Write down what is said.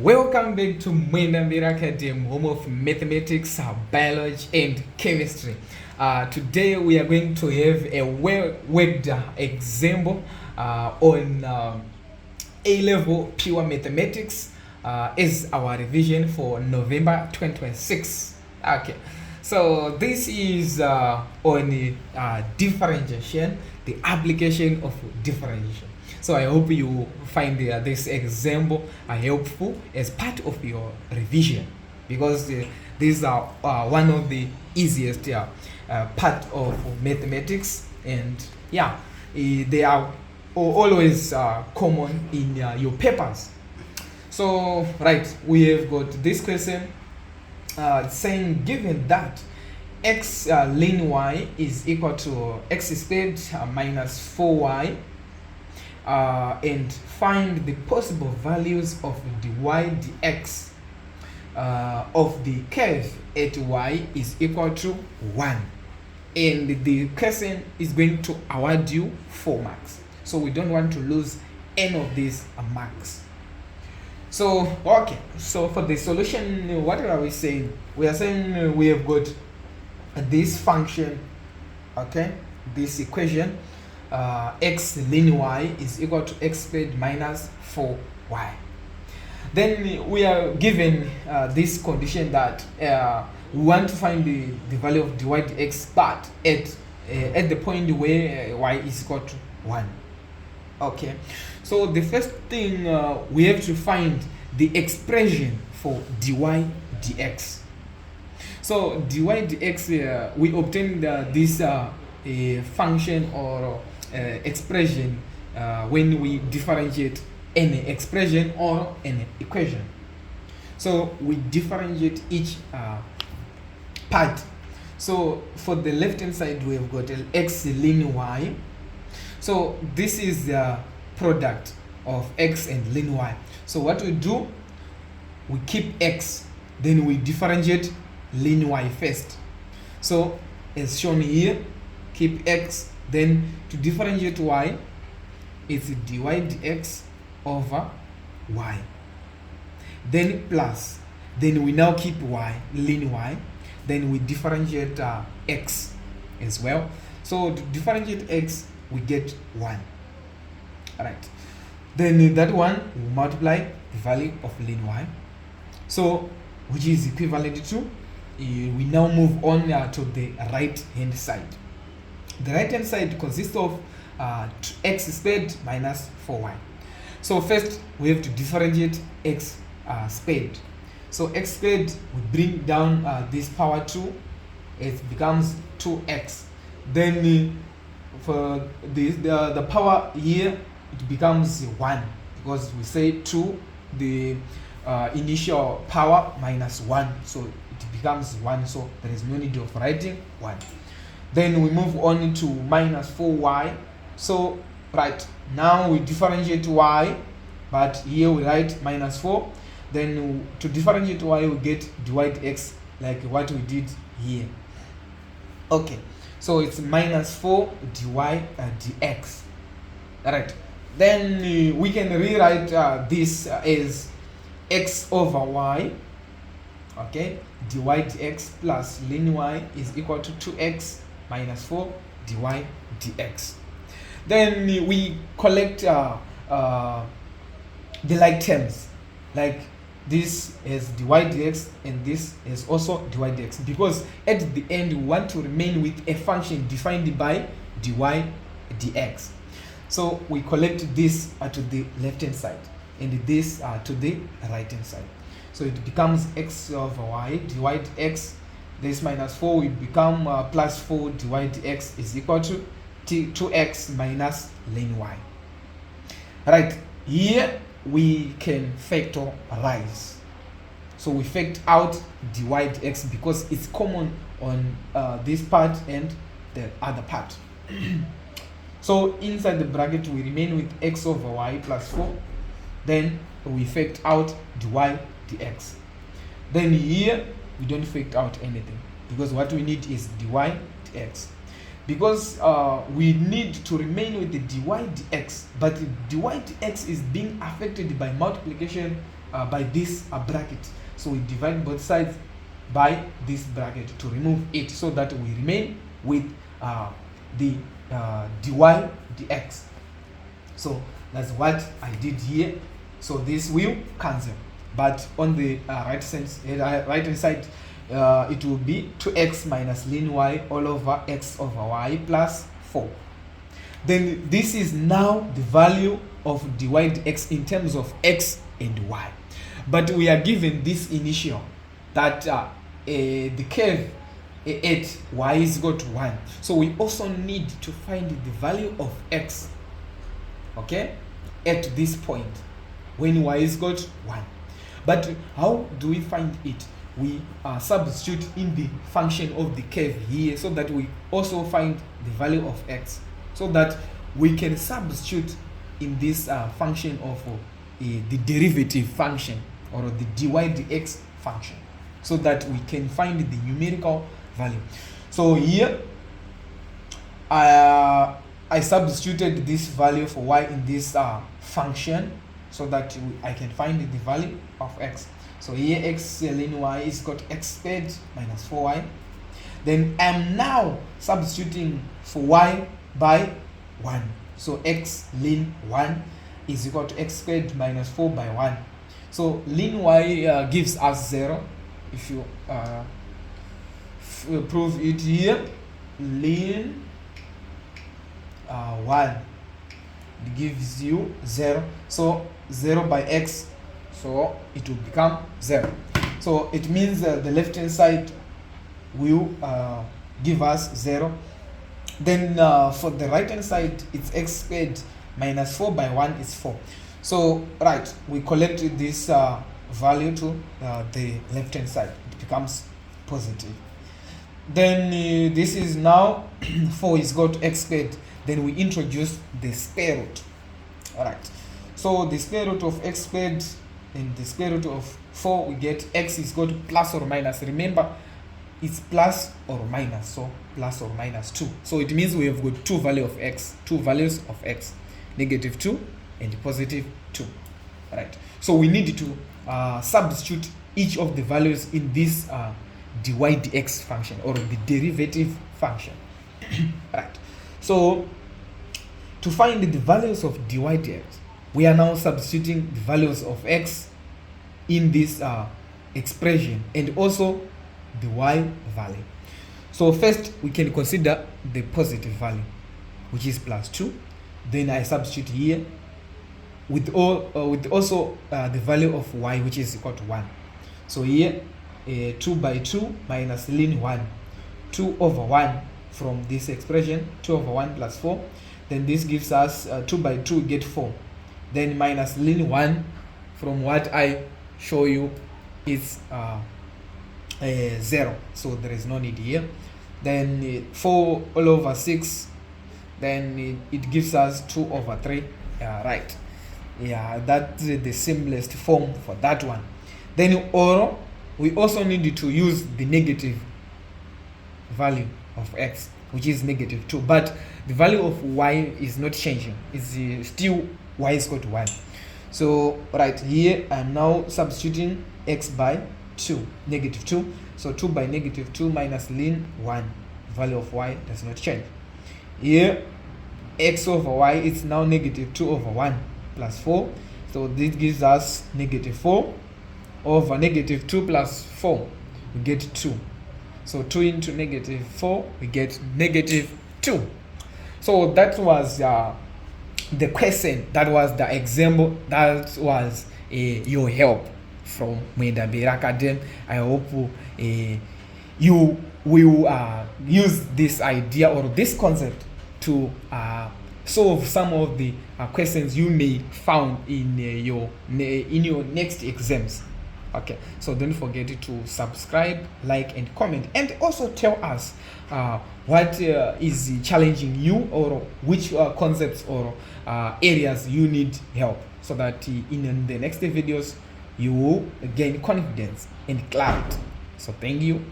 Welcome back to Mwendambira Academy, home of mathematics, biology, and chemistry. Today we are going to have a well-worked example on A-level pure mathematics as our revision for November 2026. Okay, so this is on differentiation, the application of differentiation. So I hope you find this example helpful as part of your revision, because these are one of the easiest part of mathematics, and they are always common in your papers. So we have got this question saying, given that x ln y is equal to x squared minus 4y, and find the possible values of dy dx of the curve at y is equal to 1, and the question is going to award you 4 marks, so we don't want to lose any of these marks. So for the solution, what are we saying? We are saying we have got this function, this equation, x ln y is equal to x squared minus 4y. Then we are given this condition that we want to find the value of dy dx, but at the point where y is equal to 1. Okay, so the first thing we have to find the expression for dy dx. So dy dx, we obtained this function or expression when we differentiate any expression or any equation. So we differentiate each part. So for the left hand side, we have got x ln y. So this is the product of x and ln y. So what we do, we keep x, then we differentiate ln y first. So as shown here, keep x, then to differentiate y, it's dy dx over y, then plus, then we now keep y, ln y, then we differentiate x as well. So to differentiate x, we get 1. Alright, then that one we multiply the value of ln y, so which is equivalent to, we now move on to the right hand side. The right hand side consists of x squared minus 4y. So first we have to differentiate x squared. So x squared, we bring down this power 2, it becomes 2x. Then for the power here, it becomes 1, because we say 2 the initial power minus 1, so it becomes 1, so there is no need of writing 1. Then we move on to minus 4y. So now we differentiate y, but here we write minus 4. Then to differentiate y, we get dy dx, like what we did here. Okay, so it's minus 4 dy dx. Alright, then we can rewrite this as x over y. Okay, dy dx plus ln y is equal to 2x minus 4 dy dx. Then we collect the like terms, like this is dy dx and this is also dy dx, because at the end we want to remain with a function defined by dy dx. So we collect this to the left hand side and this to the right hand side. So it becomes x over y dy dx. This minus 4 will become plus 4 dy dx is equal to 2x minus ln y. Right, here we can factorize. So we factor out dy dx because it's common on this part and the other part. So inside the bracket we remain with x over y plus 4. Then we factor out dy dx. Then here we don't factor out anything, because what we need is dy dx. Because we need to remain with the dy dx, but dy dx is being affected by multiplication by this bracket. So we divide both sides by this bracket to remove it, so that we remain with the dy dx. So that's what I did here. So this will cancel, but on the right hand side, it will be 2x minus ln y all over x over y plus 4. Then this is now the value of dy dx in terms of x and y. But we are given this initial that the curve at y is equal to 1. So we also need to find the value of x, okay, at this point when y is equal to 1. But how do we find it? We substitute in the function of the curve here, so that we also find the value of x, so that we can substitute in this function of the derivative function, or the dy dx function, so that we can find the numerical value. So here I substituted this value for y in this function, so that I can find the value of x. So here x ln y is equal to x squared minus 4y. Then I'm now substituting for y by 1. So x ln 1 is equal to x squared minus 4 by 1. So ln y gives us 0. If you prove it here, ln 1, it gives you 0. So 0 by x, so it will become 0. So it means the left hand side will give us 0. Then for the right hand side, it's x squared minus 4 by 1 is 4. So right, we collect this value to the left hand side, it becomes positive. Then this is now 4 is equal to x squared. Then we introduce the square root. Alright, so the square root of x squared and the square root of 4, we get x is equal to plus or minus. Remember, it's plus or minus, so plus or minus 2. So it means we have got two values of x, negative 2 and positive 2. Right, so we need to substitute each of the values in this dy dx function, or the derivative function. Right, so to find the values of dy dx, we are now substituting the values of x in this expression, and also the y value. So first we can consider the positive value, which is plus 2. Then I substitute here with also the value of y, which is equal to 1. So here 2 by 2 minus ln 1, 2 over 1 from this expression, 2 over 1 plus 4. Then this gives us 2 by 2, we get 4. Then minus ln 1 from what I show you is 0, so there is no need here. Then 4 all over 6, then it gives us 2 over 3. Right, yeah, that's the simplest form for that one. Then or we also need to use the negative value of x, which is negative 2, but the value of y is not changing, it's still y is equal to 1. So right here I'm now substituting x by 2, negative 2. So 2 by negative 2 minus ln 1, value of y does not change. Here x over y is now negative 2 over 1 plus 4. So this gives us negative 4 over negative 2 plus 4, we get 2. So 2 into negative 4, we get negative 2. So that was the question, that was the example, that was your help from Mwendambira Academy. I hope you will use this idea or this concept to solve some of the questions you may found in your next exams. Okay, so don't forget to subscribe, like, and comment, and also tell us what is challenging you, or which concepts or areas you need help, so that in the next videos you will gain confidence and clarity. So thank you.